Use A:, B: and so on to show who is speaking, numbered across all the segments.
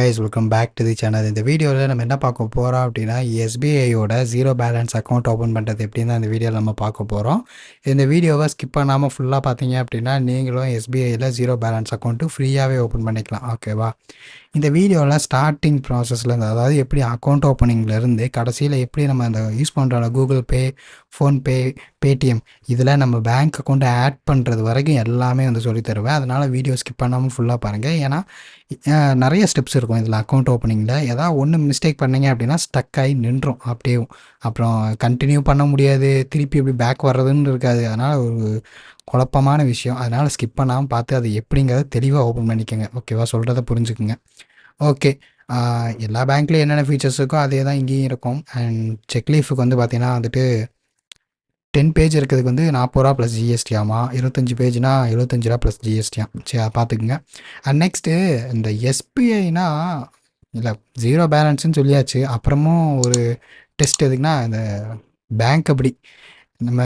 A: Guys welcome back to the channel. இந்த வீடியோவில் நம்ம என்ன பார்க்க போகிறோம் அப்படின்னா எஸ்பிஐயோட ஜீரோ பேலன்ஸ் அக்கௌண்ட் ஓப்பன் பண்ணுறது எப்படின்னு தான் இந்த வீடியோவில் நம்ம பார்க்க போகிறோம். இந்த வீடியோவை ஸ்கிப் பண்ணாமல் ஃபுல்லாக பார்த்தீங்க அப்படின்னா நீங்களும் எஸ்பிஐயில் ஜீரோ பேலன்ஸ் அக்கௌண்ட்டு ஃப்ரீயாகவே ஓப்பன் பண்ணிக்கலாம். ஓகேவா? இந்த வீடியோவில் ஸ்டார்டிங் ப்ராசஸ்லேருந்து, அதாவது எப்படி அக்கௌண்ட் ஓப்பனிங்லேருந்து கடைசியில் எப்படி நம்ம அந்த யூஸ் பண்ணுற கூகுள் பே, ஃபோன்பே, பேடிஎம் இதில் நம்ம பேங்க் அக்கௌண்ட்டை ஆட் பண்ணுறது வரைக்கும் எல்லாமே வந்து சொல்லி தருவேன். அதனால் வீடியோ ஸ்கிப் பண்ணாமல் ஃபுல்லாக பாருங்கள். ஏன்னா நிறைய ஸ்டெப்ஸ் இருக்கும் இதில். அக்கௌண்ட் ஓப்பனிங்கில் ஏதாவது ஒன்று மிஸ்டேக் பண்ணிங்க அப்படின்னா ஸ்டக் ஆகி நின்றும் அப்படியே. அப்புறம் கண்டினியூ பண்ண முடியாது, திருப்பி எப்படி பேக் வர்றதுன்னு இருக்காது. அதனால் ஒரு குழப்பமான விஷயம். அதனால் ஸ்கிப் பண்ணாமல் பார்த்து அது எப்படிங்கிறத தெளிவாக ஓப்பன் பண்ணிக்கோங்க. ஓகேவா? சொல்கிறத புரிஞ்சுக்குங்க. ஓகே, எல்லா பேங்க்லேயும் என்னென்ன ஃபீச்சர்ஸ் இருக்கோ அதே தான் இங்கேயும் இருக்கும். அண்ட் செக்லீஃபுக்கு வந்து பார்த்தீங்கன்னா வந்துட்டு 10 பேஜ் இருக்கிறதுக்கு வந்து 40 ரூபா ப்ளஸ் ஜிஎஸ்டி ஆமா, 25 பேஜ்னா 75 ரூபா ப்ளஸ் ஜிஎஸ்டி சரி, அதை பார்த்துக்குங்க. அண்ட் நெக்ஸ்ட்டு இந்த எஸ்பிஐனா இல்லை, ஜீரோ பேலன்ஸ்னு சொல்லியாச்சு. அப்புறமும் ஒரு டெஸ்ட் எதுக்குன்னா இந்த பேங்க் அப்படி நம்ம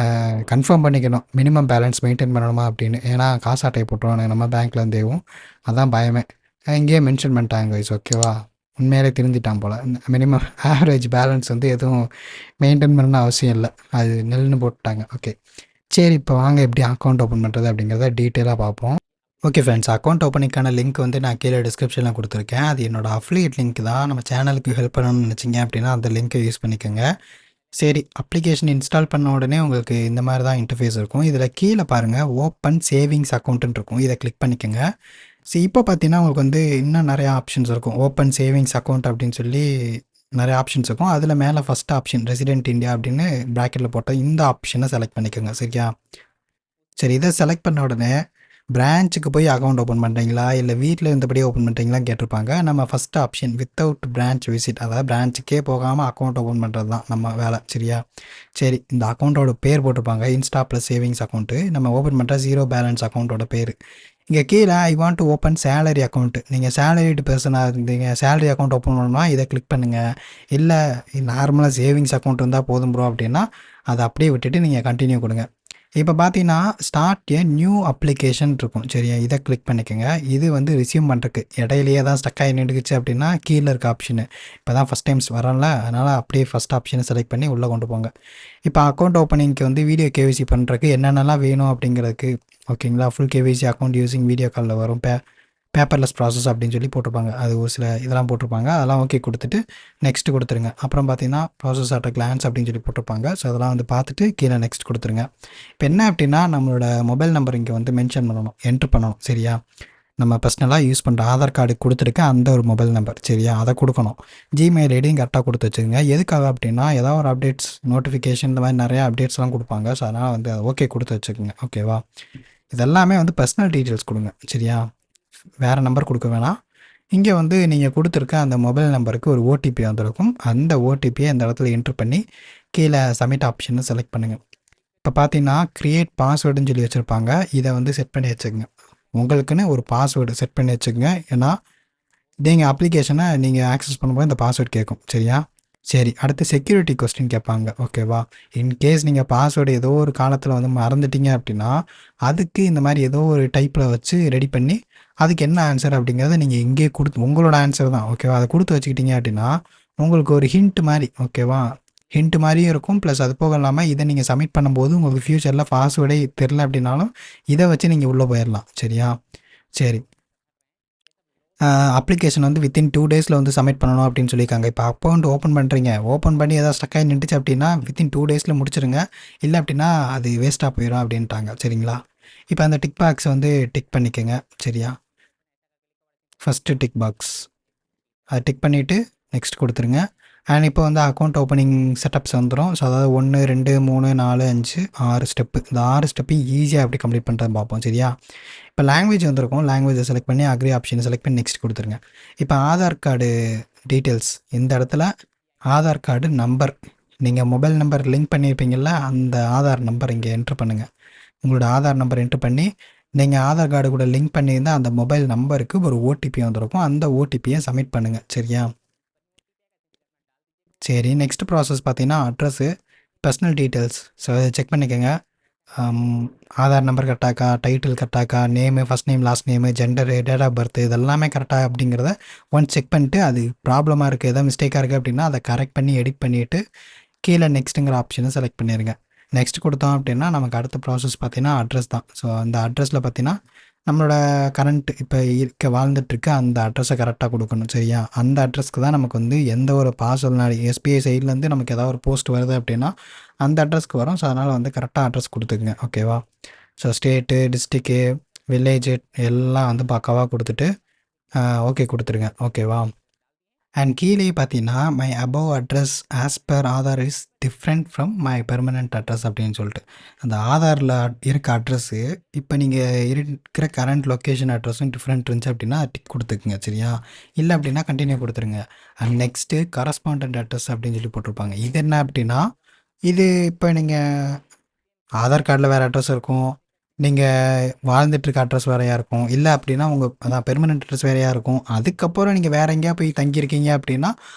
A: கன்ஃபார்ம் பண்ணிக்கணும் மினிமம் பேலன்ஸ் மெயின்டைன் பண்ணணுமா அப்படின்னு. ஏன்னா காசு அட்டையை போட்டுருவாங்க நம்ம பேங்க்லேருந்தேவும், அதான் பயமே. இங்கேயே மென்ஷன் பண்ணிட்டாங்க கைஸ். ஓகேவா? உண்மையிலே திருந்திட்டான் போல். மினிமம் ஆவரேஜ் பேலன்ஸ் வந்து எதுவும் மெயின்டைன் பண்ணணும்னு அவசியம் இல்லை, அது நெல்லுன்னு போட்டுட்டாங்க. ஓகே சரி, இப்போ வாங்க எப்படி அக்கௌண்ட் ஓப்பன் பண்ணுறது அப்படிங்கிறத டீட்டெயிலாக பார்ப்போம். ஓகே ஃப்ரெண்ட்ஸ், அக்கௌண்ட் ஓப்பனிங்கான லிங்க் வந்து நான் கீழே டிஸ்கிரிப்ஷனில் கொடுத்துருக்கேன். அது என்னோடய அஃபிலியேட் லிங்க் தான். நம்ம சேனலுக்கு ஹெல்ப் பண்ணணும்னு நினச்சிங்க அப்படின்னா அந்த லிங்க்கை யூஸ் பண்ணிக்கோங்க. சரி, அப்ளிகேஷன் இன்ஸ்டால் பண்ண உடனே உங்களுக்கு இந்த மாதிரி தான் இன்டர்ஃபேஸ் இருக்கும். இதில் கீழே பாருங்கள் ஓப்பன் சேவிங்ஸ் அக்கௌண்ட்டுன்னு இருக்கும். இதை கிளிக் பண்ணிக்கோங்க. சரி, இப்போ பார்த்தீங்கன்னா உங்களுக்கு வந்து இன்னும் நிறையா ஆப்ஷன்ஸ் இருக்கும். ஓப்பன் சேவிங்ஸ் அக்கௌண்ட் அப்படின்னு சொல்லி நிறைய ஆப்ஷன்ஸ் இருக்கும். அதில் மேலே ஃபஸ்ட் ஆப்ஷன் ரெசிடென்ட் இந்தியா அப்படின்னு ப்ராக்கெட்டில் போட்டால் இந்த ஆப்ஷனை செலக்ட் பண்ணிக்கோங்க. சரியா? சரி, இதை செலக்ட் பண்ண உடனே பிரான்ச்சுக்கு போய் அக்கௌண்ட் ஓப்பன் பண்ணுறீங்களா இல்லை வீட்டில் இருந்தபடியே ஓப்பன் பண்ணுறீங்களான்னு கேட்டிருப்பாங்க. நம்ம first option without branch visit, அதாவது பிரான்ச்சுக்கே போகாமல் அக்கௌண்ட் ஓப்பன் பண்ணுறது தான் நம்ம வேலை. சரியா? சரி, இந்த அக்கௌண்ட்டோட பேர் போட்டிருப்பாங்க இன்ஸ்டா ப்ளஸ் சேவிங்ஸ் அக்கௌண்ட்டு. நம்ம ஓப்பன் பண்ணுற ஜீரோ பேலன்ஸ் அக்கௌண்ட்டோட பேர். இங்கே கீழே I want to open salary account. நீங்கள் சேலரிடு பர்சனாக இருந்தீங்க, சேலரி அக்கௌண்ட் ஓப்பன் பண்ணணும்னா இதை கிளிக் பண்ணுங்கள். இல்லை நார்மலாக சேவிங்ஸ் அக்கௌண்ட் இருந்தால் போதும் ப்ரோ அப்படின்னா அதை அப்படியே விட்டுட்டு நீங்கள் கண்டினியூ கொடுங்க. இப்போ பார்த்தீங்கன்னா ஸ்டார்ட் ஏ நியூ அப்ளிகேஷன் இருக்கும். சரியா? இதை கிளிக் பண்ணிக்கோங்க. இது வந்து ரிசீவ் பண்ணுறதுக்கு இடையிலேயே தான் ஸ்டக் ஆகி நின்றுச்சு அப்படின்னா கீழே இருக்க ஆப்ஷனு. இப்போ தான் ஃபஸ்ட் டைம்ஸ் வரல, அதனால் அப்படியே ஃபஸ்ட் ஆப்ஷனை செலக்ட் பண்ணி உள்ளே கொண்டு போங்க. இப்போ அக்கௌண்ட் ஓப்பனிங்க்கு வந்து வீடியோ கேவிசி பண்ணுறதுக்கு என்னென்னலாம் வேணும் அப்படிங்கிறதுக்கு, ஓகேங்களா, full KVC account using video காலில் வரும், பேப்பர்லெஸ் ப்ராசஸ் அப்படின்னு சொல்லி போட்டிருப்பாங்க. அது ஒரு சில இதெல்லாம் போட்டிருப்பாங்க. அதெல்லாம் ஓகே கொடுத்துட்டு நெக்ஸ்ட் கொடுத்துருங்க. அப்புறம் பார்த்தீங்கன்னா ப்ராசஸ் அட் கிளான்ஸ் அப்படின்னு சொல்லி போட்டிருப்பாங்க. ஸோ அதெல்லாம் வந்து பார்த்துட்டு கீழே நெக்ஸ்ட் கொடுத்துருங்க. இப்போ என்ன அப்படின்னா நம்மளோட மொபைல் நம்பர் இங்கே வந்து மென்ஷன் பண்ணணும், என்ட்ரு பண்ணணும். சரியா? நம்ம பர்சனலாக யூஸ் பண்ணுற ஆதார் கார்டு கொடுத்துருக்க அந்த ஒரு மொபைல் நம்பர். சரியா? அதை கொடுக்கணும். ஜிமெயில் ஐடியும் கரெக்டாக கொடுத்து வச்சுருங்க. எதுக்காக அப்படின்னா ஏதாவது ஒரு அப்டேட்ஸ், நோட்டிஃபிகேஷன், இந்த மாதிரி நிறையா அப்டேட்ஸ்லாம் கொடுப்பாங்க. ஸோ அதனால் வந்து ஓகே கொடுத்து வச்சுக்கோங்க. ஓகேவா? இதெல்லாமே வந்து பர்சனல் டீட்டெயில்ஸ் கொடுங்க. சரியா? வேறு நம்பர் கொடுக்க வேணாம். இங்கே வந்து நீங்கள் கொடுத்துருக்க அந்த மொபைல் நம்பருக்கு ஒரு ஓடிபி வந்திருக்கும். அந்த ஓடிபியை இந்த இடத்துல என்ட்ரு பண்ணி கீழே சப்மிட் ஆப்ஷனை செலக்ட் பண்ணுங்கள். இப்போ பார்த்தீங்கன்னா க்ரியேட் பாஸ்வேர்டுன்னு சொல்லி வச்சுருப்பாங்க. இதை வந்து செட் பண்ணி வச்சுக்கோங்க. உங்களுக்குன்னு ஒரு பாஸ்வேர்டு செட் பண்ணி வச்சுக்கோங்க. ஏன்னா நீங்கள் அப்ளிகேஷனை நீங்கள் ஆக்சஸ் பண்ணும்போது இந்த பாஸ்வேர்டு கேட்கும். சரியா? சரி, அடுத்து செக்யூரிட்டி கொஸ்டின் கேட்பாங்க. ஓகேவா? இன்கேஸ் நீங்கள் பாஸ்வேர்டு ஏதோ ஒரு காலத்தில் வந்து மறந்துட்டீங்க அப்படின்னா அதுக்கு இந்த மாதிரி ஏதோ ஒரு டைப்பில் வச்சு ரெடி பண்ணி அதுக்கு என்ன ஆன்சர் அப்படிங்கிறத நீங்கள் இங்கே கொடுத்து, உங்களோட ஆன்சர் தான். ஓகேவா? அதை கொடுத்து வச்சுக்கிட்டீங்க அப்படின்னா உங்களுக்கு ஒரு ஹிண்ட் மாதிரி, ஓகேவா, ஹிண்ட் மாதிரியும் இருக்கும். ப்ளஸ் அது போக இல்லாமல் இதை நீங்கள் சப்மிட் பண்ணும்போது உங்களுக்கு ஃப்யூச்சரில் பாஸ்வேர்டே தெரில அப்படின்னாலும் இதை வச்சு நீங்கள் உள்ளே போயிடலாம். சரியா? சரி, அப்ளிகேஷன் வந்து வித்தின் 2 டேஸில் வந்து சப்மிட் பண்ணணும் அப்படின்னு சொல்லியிருக்காங்க. இப்போ அக்கௌண்ட் ஓப்பன் பண்ணுறீங்க, ஓப்பன் பண்ணி ஏதாவது ஸ்டக் ஆகி நின்றுச்சு அப்படின்னா வித்தின் 2 டேஸில் முடிச்சிருங்க. இல்லை அப்படின்னா அது வேஸ்ட்டாக போயிடும் அப்படின்ட்டாங்க. சரிங்களா? இப்போ அந்த டிக் பாக்ஸ் வந்து டிக் பண்ணிக்கோங்க. சரியா? ஃபஸ்ட்டு டிக் பாக்ஸ் அதை டிக் பண்ணிவிட்டு நெக்ஸ்ட் கொடுத்துருங்க. அண்ட் இப்போ வந்து அக்கௌண்ட் ஓப்பனிங் செட்டப்ஸ் வந்துடும். ஸோ அதாவது 1 2 3 4 5 6 ஸ்டெப்பு. இந்த 6 ஸ்டெப்பையும் ஈஸியாக எப்படி கம்ப்ளீட் பண்ணுறது பார்ப்போம். சரியா? இப்போ லாங்குவேஜ் வந்திருக்கும். லாங்குவேஜை செலக்ட் பண்ணி அக்ரி ஆப்ஷனை செலக்ட் பண்ணி நெக்ஸ்ட் கொடுத்துருங்க. இப்போ ஆதார் கார்டு டீட்டெயில்ஸ், இந்த இடத்துல ஆதார் கார்டு நம்பர், நீங்கள் மொபைல் நம்பர் லிங்க் பண்ணியிருப்பீங்கள்ல, அந்த ஆதார் நம்பர் இங்கே என்ட்ரு பண்ணுங்கள். உங்களோட ஆதார் நம்பர் என்ட்ரு பண்ணி நீங்கள் ஆதார் கார்டு கூட லிங்க் பண்ணியிருந்தால் அந்த மொபைல் நம்பருக்கு ஒரு ஓடிபி வந்திருக்கும். அந்த ஓடிபியை சப்மிட் பண்ணுங்கள். சரியா? சரி, நெக்ஸ்ட் ப்ராசஸ் பார்த்தீங்கன்னா அட்ரஸு, பர்சனல் டீட்டெயில்ஸ். ஸோ அதை செக் பண்ணிக்கோங்க. ஆதார் நம்பர் கரெக்டாக்கா, டைட்டில் கரெக்டாக்கா, name, first name, last name, gender, date of birth இதெல்லாமே கரெக்டா அப்படிங்கிறத ஒன்ஸ் செக் பண்ணிட்டு, அது ப்ராப்ளமாக இருக்குது, ஏதாவது மிஸ்டேக்காக இருக்குது அப்படின்னா அதை கரெக்ட் பண்ணி எடிட் பண்ணிவிட்டு கீழே நெக்ஸ்ட்டுங்கிற ஆப்ஷனை செலக்ட் பண்ணிடுங்க. நெக்ஸ்ட் கொடுத்தோம் அப்படின்னா நமக்கு அடுத்த ப்ராசஸ் பார்த்தீங்கன்னா அட்ரஸ் தான். ஸோ அந்த அட்ரஸில் பார்த்தீங்கன்னா நம்மளோட கரண்ட் இப்போ வாழ்ந்துட்டுருக்க அந்த அட்ரஸை கரெக்டாக கொடுக்கணும். சரியா? அந்த அட்ரஸ்க்கு தான் நமக்கு வந்து எந்த ஒரு பார்சல்னாலும் எஸ்பிஐ சைட்லேருந்து நமக்கு ஏதாவது ஒரு போஸ்ட் வருது அப்படின்னா அந்த அட்ரஸ்க்கு வரும். ஸோ அதனால் வந்து கரெக்டாக அட்ரஸ் கொடுத்துக்குங்க. ஓகேவா? ஸோ ஸ்டேட்டு, டிஸ்ட்ரிக்கு, வில்லேஜு எல்லாம் வந்து பக்காவாக கொடுத்துட்டு ஓகே கொடுத்துருங்க. ஓகேவா? அண்ட் கீழே பார்த்தீங்கன்னா my above address as per Aadhaar is different from my permanent address அப்படின்னு சொல்லிட்டு அந்த ஆதாரில் இருக்க அட்ரஸ்ஸு இப்போ நீங்கள் இருக்கிற கரண்ட் லொக்கேஷன் அட்ரஸும் டிஃப்ரெண்ட் இருந்துச்சு அப்படின்னா டிக் கொடுத்துக்குங்க. சரியா? இல்லை அப்படின்னா கண்டினியூ கொடுத்துருங்க. அண்ட் நெக்ஸ்ட்டு கரஸ்பாண்டன்ட் அட்ரஸ் அப்படின்னு சொல்லி போட்டிருப்பாங்க. இது என்ன அப்படின்னா இது இப்போ நீங்கள் ஆதார் கார்டில் வேறு அட்ரஸ் இருக்கும், நீங்கள் வாழ்ந்துட்டுருக்க அட்ரஸ் வேறையாக இருக்கும், இல்லை அப்படின்னா உங்கள் அதான் பெர்மனெண்ட் அட்ரஸ் வேறையாக இருக்கும். அதுக்கப்புறம் நீங்கள் வேறு எங்கேயா போய் தங்கியிருக்கீங்க அப்படின்னா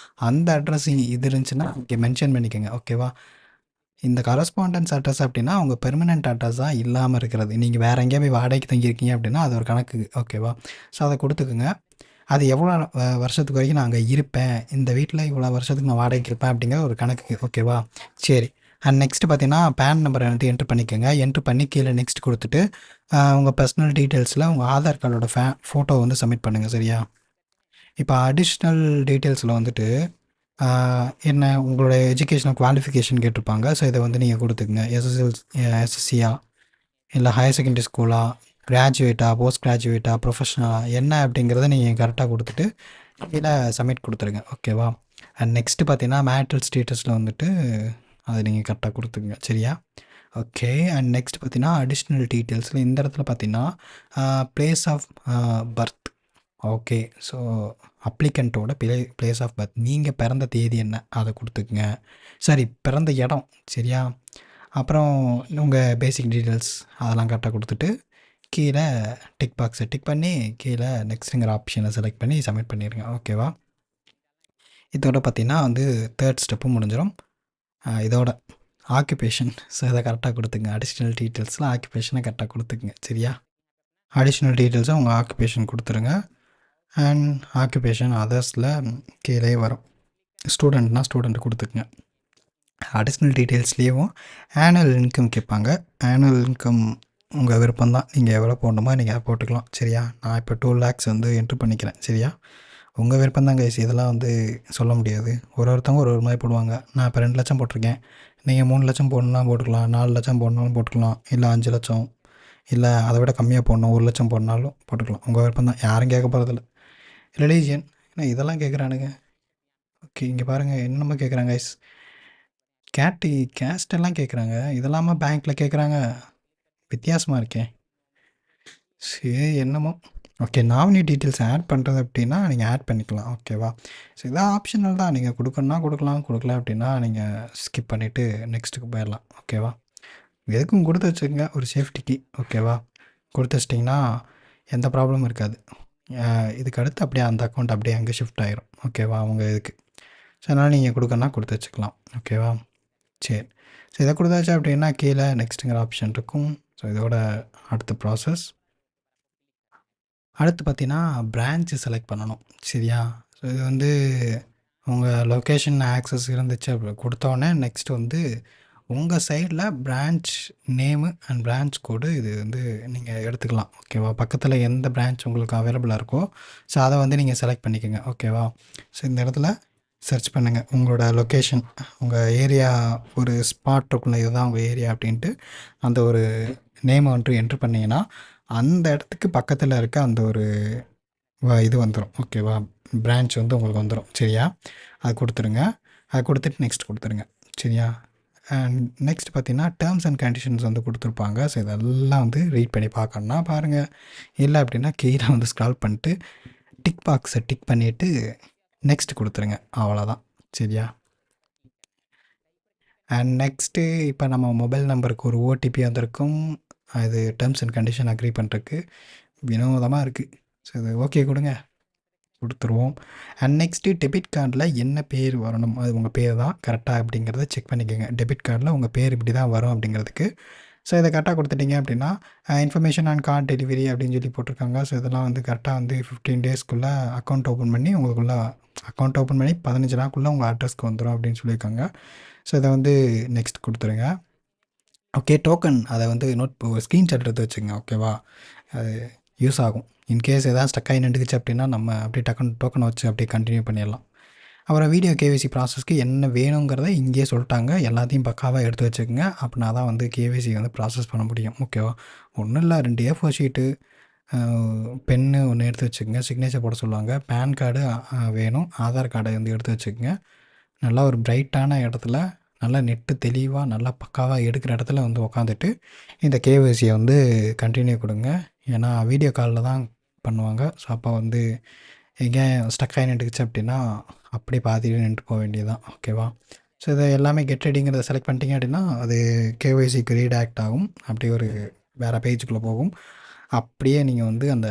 A: அந்த அட்ரஸ் இது இருந்துச்சுன்னா இங்கே மென்ஷன் பண்ணிக்கோங்க. ஓகேவா? இந்த கரஸ்பாண்டன்ஸ் அட்ரஸ் அப்படின்னா உங்கள் பெர்மனெண்ட் அட்ரஸாக இல்லாமல் இருக்கிறது. நீங்கள் வேறு எங்கேயா போய் வாடகைக்கு தங்கியிருக்கீங்க அப்படின்னா அது ஒரு கணக்கு. ஓகேவா? ஸோ அதை கொடுத்துக்குங்க. அது எவ்வளோ வருஷத்துக்கு வரைக்கும் நான் அங்கே இருப்பேன், இந்த வீட்டில் இவ்வளோ வருஷத்துக்கு நான் வாடகைக்கு இருப்பேன் அப்படிங்கிற ஒரு கணக்கு. ஓகேவா? சரி. அண்ட் நெக்ஸ்ட்டு பார்த்தீங்கன்னா பேன் நம்பரை வந்து என்ட்ரு பண்ணிக்கோங்க. என்ட்ரு பண்ணி கீழே நெக்ஸ்ட் கொடுத்துட்டு உங்கள் பர்சனல் டீட்டெயில்ஸில் உங்கள் ஆதார் கார்டோட ஃபோட்டோ வந்து சப்மிட் பண்ணுங்கள். சரியா? இப்போ அடிஷ்னல் டீட்டெயில்ஸில் வந்துட்டு என்ன உங்களோட எஜுகேஷனல் குவாலிஃபிகேஷன் கேட்டிருப்பாங்க. ஸோ இதை வந்து நீங்கள் கொடுத்துக்குங்க. எஸ்எஸ்சியா, இல்லை ஹையர் செகண்டரி ஸ்கூலா, கிராஜுவேட்டா, போஸ்ட் கிராஜுவேட்டா, ப்ரொஃபஷனலா என்ன அப்படிங்கிறத நீங்கள் கரெக்டாக கொடுத்துட்டு கீழே சப்மிட் கொடுத்துருங்க. ஓகேவா? அண்ட் நெக்ஸ்ட்டு பார்த்தீங்கன்னா மேரிட்டல் ஸ்டேட்டஸில் வந்துட்டு அதை நீங்கள் கரெக்டாக கொடுத்துங்க. சரியா? ஓகே. அண்ட் நெக்ஸ்ட் பார்த்தீங்கன்னா அடிஷ்னல் டீட்டெயில்ஸில் இந்த இடத்துல பார்த்தீங்கன்னா place of birth. Okay. So அப்ளிகண்ட்டோட பிளேஸ் ஆஃப் பர்த் நீங்கள் பிறந்த தேதி என்ன அதை கொடுத்துக்குங்க. சரி, பிறந்த இடம். சரியா? அப்புறம் உங்கள் பேசிக் டீட்டெயில்ஸ் அதெல்லாம் கரெக்டாக கொடுத்துட்டு கீழே டிக் பாக்ஸை டிக் பண்ணி கீழே நெக்ஸ்ட்டுங்கிற ஆப்ஷனை செலக்ட் பண்ணி சப்மிட் பண்ணிடுங்க. ஓகேவா? இதோட பார்த்தீங்கன்னா வந்து தேர்ட் ஸ்டெப்பும் முடிஞ்சிடும். இதோட ஆக்குபேஷன். ஸோ இதை கரெக்டாக கொடுத்துங்க. அடிஷ்னல் டீட்டெயில்ஸில் ஆக்குபேஷனை கரெக்டாக கொடுத்துக்குங்க. சரியா? அடிஷ்னல் டீட்டெயில்ஸை உங்கள் ஆக்குபேஷன் கொடுத்துருங்க. அண்ட் ஆக்குபேஷன் அதர்ஸில் கீழே வரும். ஸ்டூடெண்ட்னால் ஸ்டூடெண்ட் கொடுத்துக்குங்க. அடிஷ்னல் டீட்டெயில்ஸ்லேயும் ஆனுவல் இன்கம் கேட்பாங்க. ஆனுவல் இன்கம் உங்கள் விருப்பம் தான், நீங்கள் எவ்வளோ போடணுமோ நீங்கள் அதை போட்டுக்கலாம். சரியா? நான் இப்போ 2 lakhs வந்து என்ட்ரு பண்ணிக்கிறேன். சரியா? உங்கள் விருப்பம் தான் கைஸ், இதெல்லாம் வந்து சொல்ல முடியாது. ஒருத்தவங்க ஒரு மாதிரி போடுவாங்க. நான் இப்போ 2 லட்சம் போட்டிருக்கேன், நீங்கள் 3 லட்சம் போடணும்னா போட்டுக்கலாம், 4 லட்சம் போடணும்னு போட்டுக்கலாம், இல்லை 5 லட்சம், இல்லை அதை விட கம்மியாக போடணும் 1 லட்சம் போடனாலும் போட்டுக்கலாம். உங்கள் விருப்பம் தான், யாரும் கேட்க போகிறதில்ல. ரிலீஜியன் ஏன்னா இதெல்லாம் கேட்குறானுங்க. ஓகே, இங்கே பாருங்கள் என்னென்னமோ கேட்குறாங்க கைஸ். கேஸ்ட் எல்லாம் கேட்குறாங்க, இதெல்லாமா பேங்க்கில் கேட்குறாங்க? வித்தியாசமாக இருக்கேன். சரி, என்னமோ. ஓகே, நாமினி டீட்டெயில்ஸ் ஆட் பண்ணுறது அப்படின்னா நீங்கள் ஆட் பண்ணிக்கலாம். ஓகேவா? ஸோ இதான் ஆப்ஷனல் தான், நீங்கள் கொடுக்கணுன்னா கொடுக்கலாம், கொடுக்கல அப்படின்னா நீங்கள் ஸ்கிப் பண்ணிவிட்டு நெக்ஸ்ட்டுக்கு போயிடலாம். ஓகேவா? எதுக்கும் கொடுத்து வச்சுக்கோங்க ஒரு சேஃப்டிக்கு. ஓகேவா? கொடுத்து வச்சிட்டிங்கன்னா எந்த ப்ராப்ளமும் இருக்காது. இதுக்கு அடுத்து அப்படியே அந்த அக்கௌண்ட் அப்படியே அங்கே ஷிஃப்ட் ஆகிரும். ஓகேவா? அவங்க இதுக்கு. ஸோ அதனால் நீங்கள் கொடுக்கணுன்னா கொடுத்து வச்சுக்கலாம். ஓகேவா? சரி. ஸோ இதை கொடுத்தாச்சு அப்படின்னா கீழே நெக்ஸ்ட்டுங்கிற ஆப்ஷன் இருக்கும். ஸோ இதோட அடுத்த ப்ராசஸ். அடுத்து பார்த்தீங்கன்னா பிரான்ச்சு செலக்ட் பண்ணணும். சரியா? ஸோ இது வந்து உங்கள் லொக்கேஷன் ஆக்சஸ் இருந்துச்சு அப்படி கொடுத்தோடனே நெக்ஸ்ட்டு வந்து உங்கள் சைடில் பிரான்ச் நேமு அண்ட் பிரான்ச் கோடு இது வந்து நீங்கள் எடுத்துக்கலாம். ஓகேவா? பக்கத்தில் எந்த பிரான்ச் உங்களுக்கு அவைலபிளாக இருக்கோ ஸோ அதை வந்து நீங்கள் செலக்ட் பண்ணிக்கோங்க. ஓகேவா? ஸோ இந்த இடத்துல சர்ச் பண்ணுங்கள் உங்களோட லொக்கேஷன், உங்கள் ஏரியா ஒரு ஸ்பாட் இருக்குல்ல, இதுதான் உங்கள் ஏரியா அப்படின்ட்டு அந்த ஒரு நேமை வந்துட்டு என்ட்ரு பண்ணிங்கன்னா அந்த இடத்துக்கு பக்கத்தில் இருக்க அந்த ஒரு இது வந்துடும். ஓகேவா? பிரான்ச் வந்து உங்களுக்கு வந்துடும். சரியா? அது கொடுத்துருங்க. அது கொடுத்துட்டு நெக்ஸ்ட் கொடுத்துருங்க. சரியா? அண்ட் நெக்ஸ்ட் பார்த்தீங்கன்னா டேர்ம்ஸ் அண்ட் கண்டிஷன்ஸ் வந்து கொடுத்துருப்பாங்க. ஸோ இதெல்லாம் வந்து ரீட் பண்ணி பார்க்கணுன்னா பாருங்கள், இல்லை அப்படின்னா கீழே வந்து ஸ்க்ரால் பண்ணிட்டு டிக் பாக்ஸை டிக் பண்ணிவிட்டு நெக்ஸ்ட் கொடுத்துருங்க. அவ்வளோதான். சரியா? அண்ட் நெக்ஸ்ட்டு இப்போ நம்ம மொபைல் நம்பருக்கு ஒரு ஓடிபி வந்திருக்கும். அது டேர்ம்ஸ் அண்ட் கண்டிஷன் அக்ரி பண்ணுறதுக்கு வினோதமாக இருக்குது. ஸோ இது ஓகே கொடுங்க, கொடுத்துருவோம். அண்ட் நெக்ஸ்ட்டு டெபிட் கார்டில் என்ன பேர் வரணும், அது உங்கள் பேர் தான் கரெக்டாக அப்படிங்கிறத செக் பண்ணிக்கோங்க. டெபிட் கார்டில் உங்கள் பேர் இப்படி தான் வரும் அப்படிங்கிறதுக்கு ஸோ இதை கரெக்டாக கொடுத்துட்டீங்க அப்படின்னா இன்ஃபர்மேஷன் அண்ட் கார்ட் டெலிவரி அப்படின்னு சொல்லி போட்டிருக்காங்க. ஸோ இதெல்லாம் வந்து கரெக்டாக வந்து 15 டேஸ்க்குள்ளே அக்கௌண்ட் ஓப்பன் பண்ணி உங்களுக்குள்ள அக்கௌண்ட் ஓப்பன் பண்ணி 15 நாளுக்குள்ளே உங்கள் அட்ரஸ்க்கு வந்துடும் அப்படின்னு சொல்லியிருக்காங்க. ஸோ இதை வந்து நெக்ஸ்ட் கொடுத்துருங்க. ஓகே, டோக்கன் அதை வந்து ஒரு ஸ்க்ரீன்ஷாட் எடுத்து வச்சுங்க. ஓகேவா, அது யூஸ் ஆகும். இன்கேஸ் எதாவது ஸ்டக் ஆகி நின்றுக்குச்சு அப்படின்னா நம்ம அப்படியே டக்குன்னு டோக்கனை வச்சு அப்படியே கண்டினியூ பண்ணிடலாம். அப்புறம் வீடியோ கேவிசி ப்ராசஸ்க்கு என்ன வேணுங்கிறத இங்கேயே சொல்லிட்டாங்க. எல்லாத்தையும் பக்காவாக எடுத்து வச்சுக்கோங்க. அப்படின்னா தான் வந்து கேவிசி வந்து ப்ராசஸ் பண்ண முடியும். ஓகேவா, ஒன்றும் இல்லை, 2 A4 ஷீட்டு, பென்னு ஒன்று எடுத்து வச்சுக்கோங்க. சிக்னேச்சர் போட சொல்லுவாங்க. பேன் கார்டு வேணும். ஆதார் கார்டை வந்து எடுத்து வச்சுக்கோங்க. நல்லா ஒரு பிரைட்டான இடத்துல, நல்லா நெட்டு தெளிவாக நல்லா பக்காவாக எடுக்கிற இடத்துல வந்து உக்காந்துட்டு இந்த கேவிசியை வந்து கண்டினியூ கொடுங்க. ஏன்னா வீடியோ காலில் தான் பண்ணுவாங்க. ஸோ அப்போ வந்து எங்கே ஸ்டக் ஆகி நின்றுக்குச்சு அப்படின்னா அப்படியே பாதியிலே நின்று போக வேண்டியது தான். ஓகேவா, ஸோ இதை எல்லாமே கெட் ரெடிங்கிறத செலக்ட் பண்ணிட்டீங்க அப்படின்னா அது கேஒய்சிக்கு ரீடாக்ட் ஆகும். அப்படியே ஒரு வேறு பேஜுக்குள்ளே போகும். அப்படியே நீங்கள் வந்து அந்த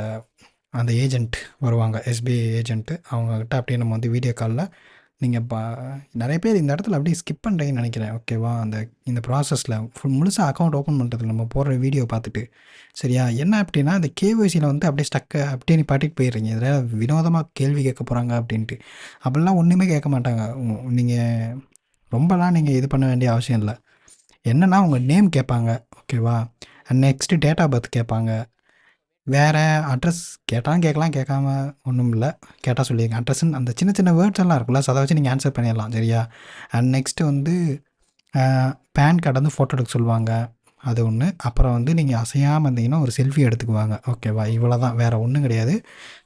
A: அந்த ஏஜென்ட் வருவாங்க, எஸ்பிஐ ஏஜென்ட்டு, அவங்கக்கிட்ட அப்படியே நம்ம வந்து வீடியோ காலில் நீங்கள் நிறைய பேர் இந்த இடத்துல அப்படியே ஸ்கிப் பண்ணுறீங்கன்னு நினைக்கிறேன். ஓகேவா, இந்த ப்ராசஸில் முழுசாக அக்கௌண்ட் ஓப்பன் பண்ணுறதுல நம்ம போடுற வீடியோ பார்த்துட்டு சரியா, என்ன அப்படின்னா இந்த கேஒய்சியில் வந்து அப்படியே ஸ்டக்கு அப்படியே நீ பாட்டிட்டு போயிடுறீங்க. இதில் வினோதமாக கேள்வி கேட்க போகிறாங்க அப்படின்ட்டு. அப்படிலாம் ஒன்றுமே கேட்க மாட்டாங்க. நீங்கள் ரொம்பலாம் நீங்கள் இது பண்ண வேண்டிய அவசியம் இல்லை. என்னென்னா உங்கள் நேம் கேட்பாங்க. ஓகேவா, நெக்ஸ்ட்டு டேட் ஆஃப் பர்த் கேட்பாங்க. வேறு அட்ரஸ் கேட்டாலும் கேட்கலாம், கேட்காம ஒன்றும் இல்லை. கேட்டால் சொல்லிடுங்க அட்ரஸ்ன்னு. அந்த சின்ன சின்ன வேர்ட்ஸ் எல்லாம் இருக்குல்ல, ஸோ அதை வச்சு நீங்கள் ஆன்சர் பண்ணிடலாம். சரியா, அண்ட் நெக்ஸ்ட்டு வந்து பேன் கார்டு வந்து ஃபோட்டோ எடுக்க சொல்லுவாங்க. அது ஒன்று. அப்புறம் வந்து நீங்கள் அசையாமல் இருந்தீங்கன்னா ஒரு செல்ஃபி எடுத்துக்குவாங்க. ஓகேவா, இவ்வளோ தான், வேறு ஒன்றும் கிடையாது.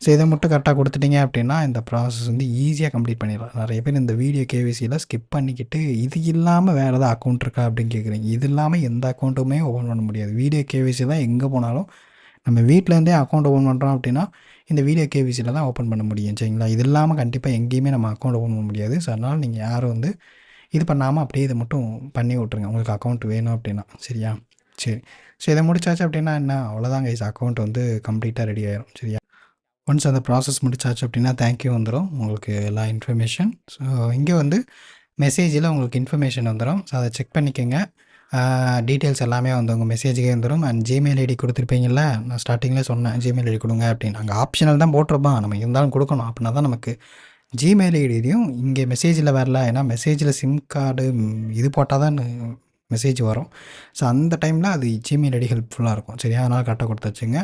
A: ஸோ இதை மட்டும் கரெக்டாக கொடுத்துட்டீங்க அப்படின்னா இந்த ப்ராசஸ் வந்து ஈஸியாக கம்ப்ளீட் பண்ணிடலாம். நிறைய பேர் இந்த வீடியோ கேவிசியில் ஸ்கிப் பண்ணிக்கிட்டு இது இல்லாமல் வேறு ஏதாவது அக்கௌண்ட் இருக்கா அப்படின்னு கேட்குறீங்க. இது இல்லாமல் எந்த அக்கௌண்ட்டுமே ஓப்பன் பண்ண முடியாது. வீடியோ கேவிசி தான் எங்கே போனாலும் நம்ம வீட்டிலேருந்தே அக்கௌண்ட் ஓப்பன் பண்ணுறோம் அப்படின்னா இந்த வீடியோ கேவிசியில் தான் ஓப்பன் பண்ண முடியும். சரிங்களா, இது இல்லாமல் கண்டிப்பாக எங்கேயுமே நம்ம அக்கௌண்ட் ஓப்பன் பண்ண முடியாது. ஸோ அதனால் நீங்கள் யாரும் வந்து இது பண்ணாமல் அப்படியே இதை மட்டும் பண்ணி விட்ருங்க உங்களுக்கு அக்கௌண்ட் வேணும் அப்படின்னா. சரியா, சரி. ஸோ இதை முடிச்சாச்சு அப்படின்னா என்ன, அவ்வளோதான் கைஸ், அக்கௌண்ட் வந்து கம்ப்ளீட்டாக ரெடி ஆயிரும். சரியா, ஒன்ஸ் அந்த ப்ராசஸ் முடிச்சாச்சு அப்படின்னா தேங்க்யூ வந்துடும் உங்களுக்கு எல்லா இன்ஃபர்மேஷன். ஸோ இங்கே வந்து மெசேஜில் உங்களுக்கு இன்ஃபர்மேஷன் வந்துடும். ஸோ அதை செக் பண்ணிக்கோங்க. டீட்டெயில்ஸ் எல்லாமே வந்து உங்கள் மெசேஜுக்கே வந்துடும். அண்ட் ஜிமெயில் ஐடி கொடுத்துருப்பீங்கள, நான் ஸ்டார்டிங்லேயே சொன்னேன் ஜிமெயில் ஐடி கொடுங்க அப்படின்னு. அங்கே ஆப்ஷனல் தான் போட்டிருப்பான், நம்ம இருந்தாலும் கொடுக்கணும். அப்படின்னா தான் நமக்கு ஜிமெயில் ஐடியும் இங்கே மெசேஜில் வரல. ஏன்னா மெசேஜில் சிம் கார்டு இது போட்டால் தான் மெசேஜ் வரும். ஸோ அந்த டைமில் அது ஜிமெயில் ஐடி ஹெல்ப்ஃபுல்லாக இருக்கும். சரியா, அதனால் கரெக்டாக கொடுத்து வச்சுங்க.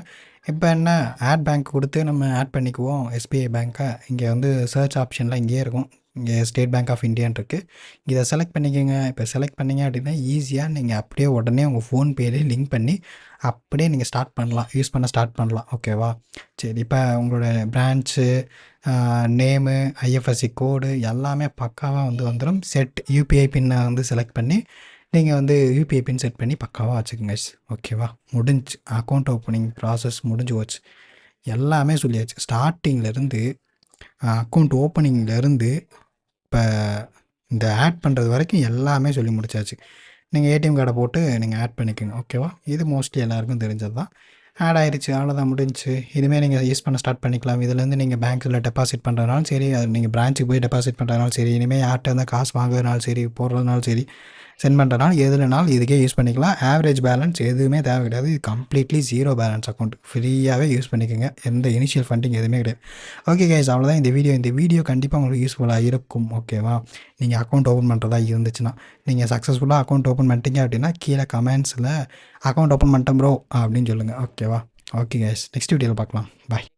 A: இப்போ என்ன, ஆட் பேங்க் கொடுத்து நம்ம ஆட் பண்ணிக்குவோம் எஸ்பிஐ பேங்க்கை. இங்கே வந்து சர்ச் ஆப்ஷனில் இங்கேயே இருக்கும். இங்கே ஸ்டேட் பேங்க் ஆஃப் இந்தியான்னு இருக்குது. இதை செலக்ட் பண்ணிக்கோங்க. இப்போ செலக்ட் பண்ணிங்க அப்படின்னா ஈஸியாக நீங்கள் அப்படியே உடனே உங்கள் ஃபோன்பேலேயே லிங்க் பண்ணி அப்படியே நீங்கள் ஸ்டார்ட் பண்ணலாம், யூஸ் பண்ண ஸ்டார்ட் பண்ணலாம். ஓகேவா, சரி. இப்போ உங்களோட பிரான்ச்சு நேமு ஐஎஃப்எஸ்சி கோடு எல்லாமே பக்காவாக வந்து வந்துடும். செட் யூபிஐ பின்னை வந்து செலக்ட் பண்ணி நீங்கள் வந்து யூபிஐ பின் செட் பண்ணி பக்காவாக வச்சுக்கோங்க. ஓகேவா, முடிஞ்சு அக்கௌண்ட் ஓப்பனிங் ப்ராசஸ் முடிஞ்சு போச்சு. எல்லாமே சொல்லியாச்சு. ஸ்டார்டிங்லேருந்து அக்கௌண்ட் ஓப்பனிங்லேருந்து இப்போ இந்த ஆட் பண்ணுறது வரைக்கும் எல்லாமே சொல்லி முடிச்சாச்சு. நீங்கள் ஏடிஎம் கார்டை போட்டு நீங்கள் ஆட் பண்ணிக்கோங்க. ஓகேவா, இது மோஸ்ட்லி எல்லாேருக்கும் தெரிஞ்சது தான். ஆட் ஆகிடுச்சு, அவ்வளோதான், முடிஞ்சு. இதுமாரி நீங்கள் யூஸ் பண்ண ஸ்டார்ட் பண்ணிக்கலாம். இதுலேருந்து நீங்கள் பேங்க்கில் டெபாசிட் பண்ணுறதுனாலும் சரி, அது நீங்கள் பிரான்ச்சுக்கு போய் டெபாசிட் பண்ணுறதுனாலும் சரி, இனிமேல் யார்கிட்ட இருந்தால் காசு வாங்குறதுனாலும் சரி, போடுறதுனாலும் சரி, சென்ட் பண்ணுறதுனால எதுலனாலும் இதுக்கே யூஸ் பண்ணிக்கலாம். ஆவரேஜ் பேலன்ஸ் எதுவுமே தேவை கிடையாது. இது கம்ப்ளீட்லி ஜீரோ பேலன்ஸ் அக்கௌண்ட். ஃப்ரீயாகவே யூஸ் பண்ணிக்கோங்க. எந்த இனிஷியல் ஃபண்டிங் எதுவுமே கிடையாது. ஓகே கைஸ், அவ்வளோதான் இந்த வீடியோ கண்டிப்பாக உங்களுக்கு யூஸ்ஃபுல்லாக இருக்கும். ஓகேவா, நீங்கள் அக்கௌண்ட் ஓப்பன் பண்ணுறதா இருந்துச்சுன்னா, நீங்கள் சக்ஸஸ்ஃபுல்லாக அக்கௌண்ட் ஓப்பன் பண்ணிட்டீங்க அப்படின்னா கீழே கமெண்ட்ஸில் அக்கௌண்ட் ஓப்பன் பண்ணிட்டேன் ப்ரோ அப்படின்னு சொல்லுங்கள். ஓகேவா, ஓகே கைஸ், நெக்ஸ்ட் வீடியோவில் பார்க்கலாம். பாய்.